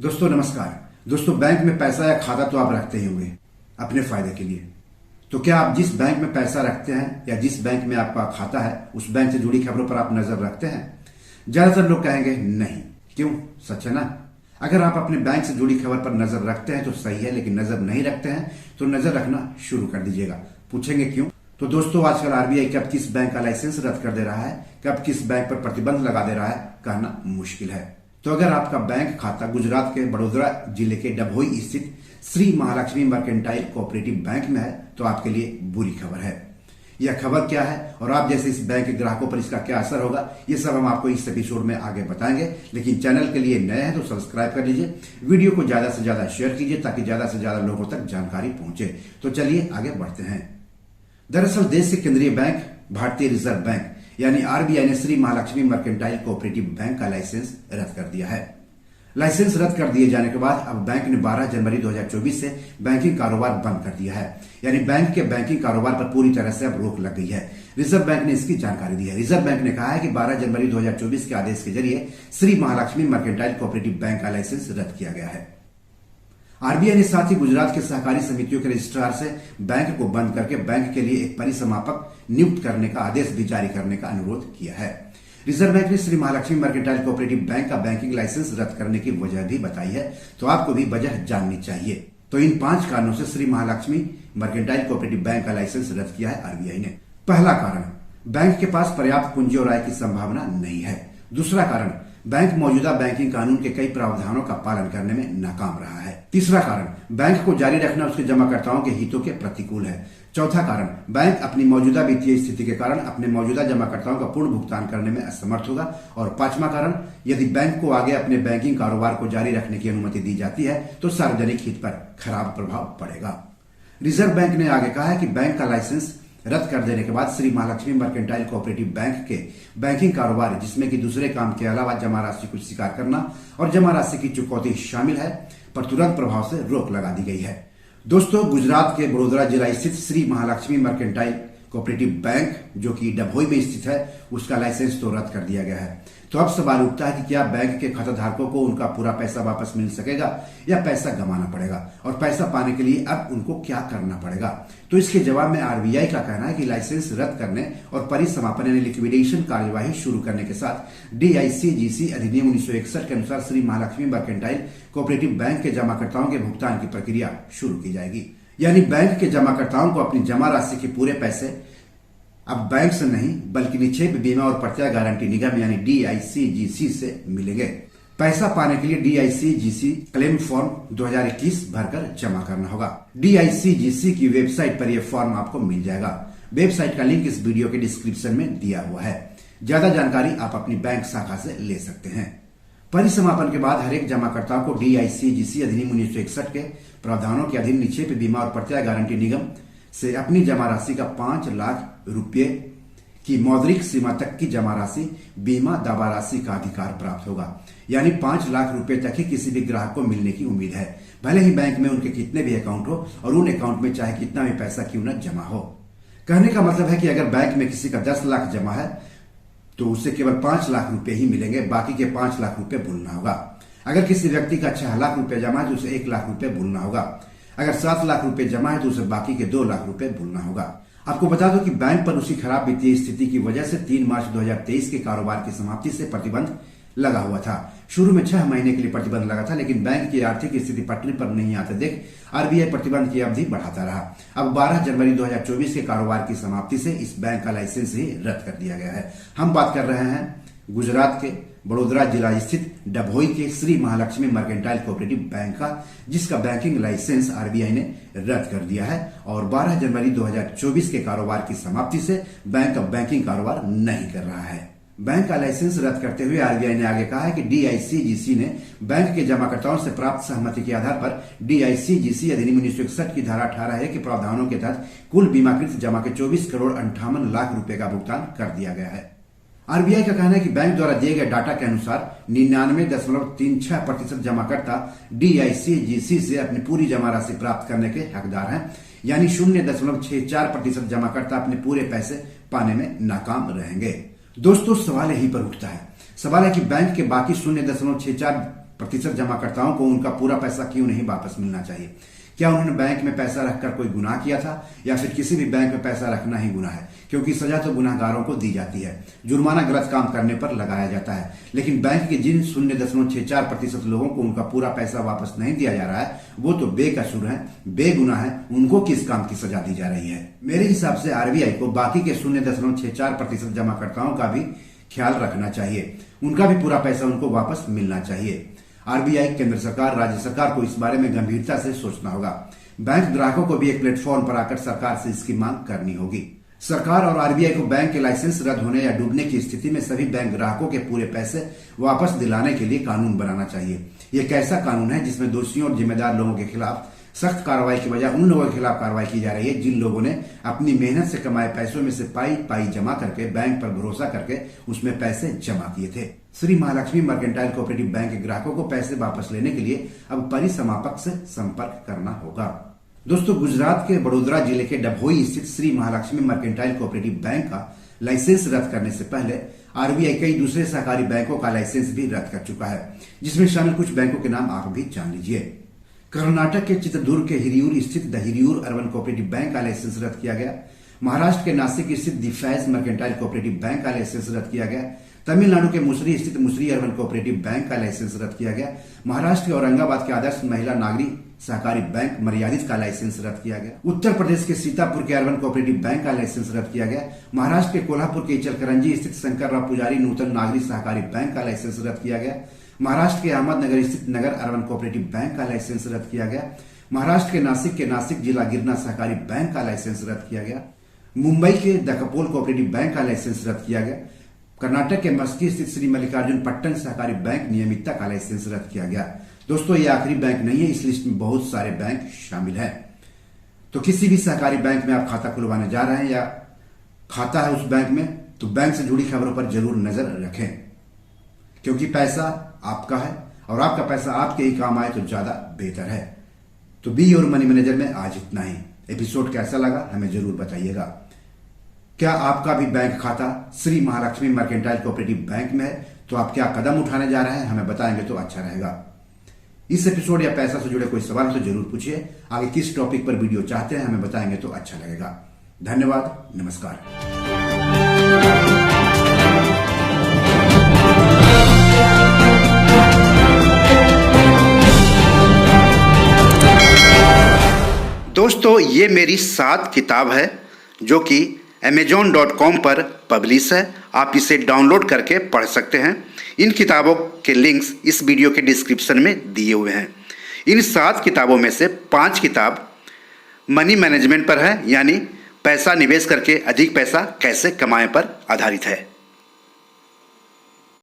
दोस्तों नमस्कार। दोस्तों बैंक में पैसा या खाता तो आप रखते ही होंगे अपने फायदे के लिए। तो क्या आप जिस बैंक में पैसा रखते हैं या जिस बैंक में आपका खाता है उस बैंक से जुड़ी खबरों पर आप नजर रखते हैं? ज्यादातर लोग कहेंगे नहीं। क्यों? सच है ना। अगर आप अपने बैंक से जुड़ी खबर पर नजर रखते हैं तो सही है, लेकिन नजर नहीं रखते हैं तो नजर रखना शुरू कर दीजिएगा। पूछेंगे क्यों? तो दोस्तों आजकल आरबीआई कब किस बैंक का लाइसेंस रद्द कर दे रहा है, कब किस बैंक पर प्रतिबंध लगा दे रहा है, कहना मुश्किल है। तो अगर आपका बैंक खाता गुजरात के बड़ोदरा जिले के डभोई स्थित Shri Mahalakshmi mercantile cooperative bank में है तो आपके लिए बुरी खबर है। यह खबर क्या है और आप जैसे इस बैंक के ग्राहकों पर इसका क्या असर होगा, ये सब हम आपको इस एपिसोड में आगे बताएंगे। लेकिन चैनल के लिए नए हैं तो सब्सक्राइब कर लीजिए, वीडियो को ज्यादा से ज्यादा शेयर कीजिए ताकि ज्यादा से ज्यादा लोगों तक जानकारी पहुंचे। तो चलिए आगे बढ़ते हैं। दरअसल देश के केंद्रीय बैंक भारतीय रिजर्व बैंक यानी आरबीआई ने Shri Mahalakshmi mercantile cooperative bank का लाइसेंस रद्द कर दिया है। लाइसेंस रद्द कर दिए जाने के बाद अब बैंक ने 12 जनवरी 2024 से बैंकिंग कारोबार बंद कर दिया है, यानी बैंक के बैंकिंग कारोबार पर पूरी तरह से अब रोक लग गई है। रिजर्व बैंक ने इसकी जानकारी दी है। रिजर्व बैंक ने कहा है कि 12 जनवरी 2024 के आदेश के जरिए Shri Mahalakshmi mercantile cooperative bank का लाइसेंस रद्द किया गया है। आरबीआई ने साथ ही गुजरात के सहकारी समितियों के रजिस्ट्रार से बैंक को बंद करके बैंक के लिए एक परिसमापक नियुक्त करने का आदेश भी जारी करने का अनुरोध किया है। रिजर्व बैंक ने Shri Mahalakshmi mercantile cooperative bank का बैंकिंग लाइसेंस रद्द करने की वजह भी बताई है, तो आपको भी वजह जाननी चाहिए। तो इन 5 कारणों से Shri Mahalakshmi mercantile cooperative bank का लाइसेंस रद्द किया है आरबीआई ने। पहला कारण, बैंक के पास पर्याप्त पूंजी और आय की संभावना नहीं है। दूसरा कारण, बैंक मौजूदा बैंकिंग कानून के कई प्रावधानों का पालन करने में नाकाम रहा है। तीसरा कारण, बैंक को जारी रखना उसके जमाकर्ताओं के हितों के प्रतिकूल है। चौथा कारण, बैंक अपनी मौजूदा वित्तीय स्थिति के कारण अपने मौजूदा जमाकर्ताओं का पूर्ण भुगतान करने में असमर्थ होगा। और 5वां कारण, यदि बैंक को आगे अपने बैंकिंग कारोबार को जारी रखने की अनुमति दी जाती है तो सार्वजनिक हित पर खराब प्रभाव पड़ेगा। रिजर्व बैंक ने आगे कहा है कि बैंक का लाइसेंस रद्द कर देने के बाद Shri Mahalakshmi mercantile cooperative bank के बैंकिंग कारोबार, जिसमें कि दूसरे काम के अलावा जमा राशि को स्वीकार करना और जमा राशि की चुकौती शामिल है, पर तुरंत प्रभाव से रोक लगा दी गई है। दोस्तों गुजरात के बड़ोदरा जिला स्थित Shri Mahalakshmi mercantile cooperative bank जो कि डभोई में स्थित है, उसका लाइसेंस तो रद्द कर दिया गया है। तो अब सवाल उठता है कि क्या बैंक के खाता धारकों को उनका पूरा पैसा वापस मिल सकेगा या पैसा गंवाना पड़ेगा, और पैसा पाने के लिए अब उनको क्या करना पड़ेगा? तो इसके जवाब में आरबीआई का कहना है कि लाइसेंस रद्द करने और परिसमापन यानी लिक्विडेशन कार्यवाही शुरू करने के साथ डीआईसीजीसी अधिनियम 1961 के अनुसार Shri Mahalakshmi mercantile cooperative bank के जमाकर्ताओं के भुगतान की प्रक्रिया शुरू की जाएगी। यानी बैंक के जमाकर्ताओं को अपनी जमा राशि के पूरे पैसे अब बैंक से नहीं बल्कि निक्षेप बीमा और प्रत्यय गारंटी निगम यानी डीआईसीजीसी से मिलेंगे। पैसा पाने के लिए डीआईसीजीसी क्लेम फॉर्म 2021 भरकर जमा करना होगा। डीआईसीजीसी की वेबसाइट पर यह फॉर्म आपको मिल जाएगा। वेबसाइट का लिंक इस वीडियो के डिस्क्रिप्शन में दिया हुआ है। ज्यादा जानकारी आप अपनी बैंक शाखा से ले सकते हैं। परिसमापन के बाद हर एक जमाकर्ता को डीआईसीजीसी अधिनियम 1961 के प्रावधानों के अधीन निक्षेप बीमा और प्रत्यय गारंटी निगम से अपनी जमा राशि का 5 लाख रुपये की मौद्रिक सीमा तक की जमा राशि बीमा दावा राशि का अधिकार प्राप्त होगा। यानी 5 लाख रुपए तक ही किसी भी ग्राहक को मिलने की उम्मीद है, भले ही बैंक में उनके कितने भी अकाउंट हो और उन अकाउंट में चाहे कितना भी पैसा क्यों न जमा हो। कहने का मतलब है कि अगर बैंक में किसी का 10 लाख जमा है तो उसे केवल 5 लाख रुपए ही मिलेंगे, बाकी के 5 लाख रुपए भूलना होगा। अगर किसी व्यक्ति का 6 लाख रुपए जमा है तो उसे 1 लाख रुपए भूलना होगा। अगर 7 लाख रुपए जमा है तो उसे बाकी के 2 लाख रुपए भूलना होगा। आपको बता दो कि बैंक पर उसकी खराब वित्तीय स्थिति की वजह से 3 मार्च 2023 के कारोबार की समाप्ति से प्रतिबंध लगा हुआ था। शुरू में 6 महीने के लिए प्रतिबंध लगा था, लेकिन बैंक की आर्थिक स्थिति पटरी पर नहीं आते देख आरबीआई प्रतिबंध की अवधि बढ़ाता रहा। अब 12 जनवरी 2024 के कारोबार की समाप्ति से इस बैंक का लाइसेंस ही रद्द कर दिया गया है। हम बात कर रहे हैं गुजरात के बड़ोदरा जिला स्थित डभोई के Shri Mahalakshmi mercantile cooperative bank का, जिसका बैंकिंग लाइसेंस आरबीआई ने रद्द कर दिया है और 12 जनवरी 2024 के कारोबार की समाप्ति से बैंक अब बैंकिंग कारोबार नहीं कर रहा है। बैंक का लाइसेंस रद्द करते हुए आरबीआई ने आगे कहा है कि डीआईसीजीसी ने बैंक के जमाकर्ताओं से प्राप्त सहमति के आधार पर डीआईसीजीसी अधिनियम 1961 की धारा 18 के प्रावधानों के तहत कुल बीमाकृत जमा के 24 करोड़ 58 लाख रुपए का भुगतान कर दिया गया है। आरबीआई का कहना है कि बैंक द्वारा दिए गए डाटा के अनुसार 99.36% जमाकर्ता डीआईसीजीसी से अपनी पूरी जमा राशि प्राप्त करने के हकदार हैं, यानी 0.64% जमाकर्ता अपने पूरे पैसे पाने में नाकाम रहेंगे। दोस्तों सवाल यहीं पर उठता है, सवाल है कि बैंक के बाकी 0.64 प्रतिशत जमाकर्ताओं को उनका पूरा पैसा क्यों नहीं वापस मिलना चाहिए? क्या उन्होंने बैंक में पैसा रखकर कोई गुनाह किया था या फिर किसी भी बैंक में पैसा रखना ही गुनाह है? क्योंकि सजा तो गुनाहगारों को दी जाती है, जुर्माना गलत काम करने पर लगाया जाता है, लेकिन बैंक के जिन 0.64% लोगों को उनका पूरा पैसा वापस नहीं दिया जा रहा है वो तो बेकसूर है, बेगुनाह है, उनको किस काम की सजा दी जा रही है? मेरे हिसाब से आरबीआई को बाकी के 0.64% जमाकर्ताओं का भी ख्याल रखना चाहिए, उनका भी पूरा पैसा उनको वापस मिलना चाहिए। आरबीआई, केंद्र सरकार, राज्य सरकार को इस बारे में गंभीरता से सोचना होगा। बैंक ग्राहकों को भी एक प्लेटफॉर्म पर आकर सरकार से इसकी मांग करनी होगी। सरकार और आरबीआई को बैंक के लाइसेंस रद्द होने या डूबने की स्थिति में सभी बैंक ग्राहकों के पूरे पैसे वापस दिलाने के लिए कानून बनाना चाहिए। ये एक ऐसा कानून है जिसमें दोषियों और जिम्मेदार लोगों के खिलाफ सख्त कार्रवाई की बजाय उन लोगों के खिलाफ कार्रवाई की जा रही है जिन लोगों ने अपनी मेहनत से कमाए पैसों में से पाई पाई जमा करके बैंक पर भरोसा करके उसमें पैसे जमा किए थे। Shri Mahalakshmi mercantile cooperative bank के ग्राहकों को पैसे वापस लेने के लिए अब परिसमापक से संपर्क करना होगा। दोस्तों, गुजरात के बड़ोदरा जिले के डभोई स्थित Shri Mahalakshmi mercantile cooperative bank का लाइसेंस रद्द करने से पहले आरबीआई कई दूसरे सहकारी बैंकों का लाइसेंस भी रद्द कर चुका है, जिसमें शामिल कुछ बैंकों के नाम आप भी जान लीजिए। कर्नाटक के चित्रदुर्ग के हिरियूर स्थित the Hiriyur urban cooperative bank का लाइसेंस रद्द किया गया। महाराष्ट्र के नासिक स्थित the Faiz mercantile cooperative bank का लाइसेंस रद्द किया गया। तमिलनाडु के मुसरी स्थित मुसरी अर्बन कोऑपरेटिव बैंक का लाइसेंस रद्द किया गया। महाराष्ट्र के औरंगाबाद के आदर्श महिला नागरिक सहकारी बैंक मर्यादित का लाइसेंस रद्द किया गया। उत्तर प्रदेश के सीतापुर के अर्बन कोऑपरेटिव बैंक का लाइसेंस रद्द किया गया। महाराष्ट्र के कोल्हापुर के इचलकरंजी स्थित शंकरराव पुजारी नूतन नागरिक सहकारी बैंक का लाइसेंस रद्द किया गया। महाराष्ट्र के अहमदनगर स्थित नगर अर्बन कोऑपरेटिव बैंक का लाइसेंस रद्द किया गया। महाराष्ट्र के नासिक जिला गिरना सहकारी बैंक का लाइसेंस रद्द किया गया। मुंबई के दकपोल कोऑपरेटिव बैंक का लाइसेंस रद्द किया गया। कर्नाटक के मस्की स्थित श्री मल्लिकार्जुन पट्टन सहकारी बैंक नियमितता का लाइसेंस रद्द किया गया। दोस्तों, ये आखिरी बैंक नहीं है, इस लिस्ट में बहुत सारे बैंक शामिल है। तो किसी भी सहकारी बैंक में आप खाता खुलवाने जा रहे हैं या खाता है उस बैंक में, तो बैंक से जुड़ी खबरों पर जरूर नजर रखें, क्योंकि पैसा आपका है और आपका पैसा आपके ही काम आए तो ज्यादा बेहतर है। तो बी योर मनी मैनेजर में आज इतना ही। एपिसोड कैसा लगा हमें जरूर बताइएगा। क्या आपका भी बैंक खाता Shri Mahalakshmi mercantile cooperative bank में है? तो आप क्या कदम उठाने जा रहे हैं हमें बताएंगे तो अच्छा रहेगा। इस एपिसोड या पैसा से जुड़े कोई सवाल तो जरूर पूछिए। आगे किस टॉपिक पर वीडियो चाहते हैं हमें बताएंगे तो अच्छा लगेगा। धन्यवाद, नमस्कार। दोस्तों, ये मेरी 7 किताब है जो कि amazon.com पर पब्लिश है। आप इसे डाउनलोड करके पढ़ सकते हैं। इन किताबों के लिंक्स इस वीडियो के डिस्क्रिप्शन में दिए हुए हैं। इन 7 किताबों में से 5 किताब मनी मैनेजमेंट पर है, यानी पैसा निवेश करके अधिक पैसा कैसे कमाएं पर आधारित है।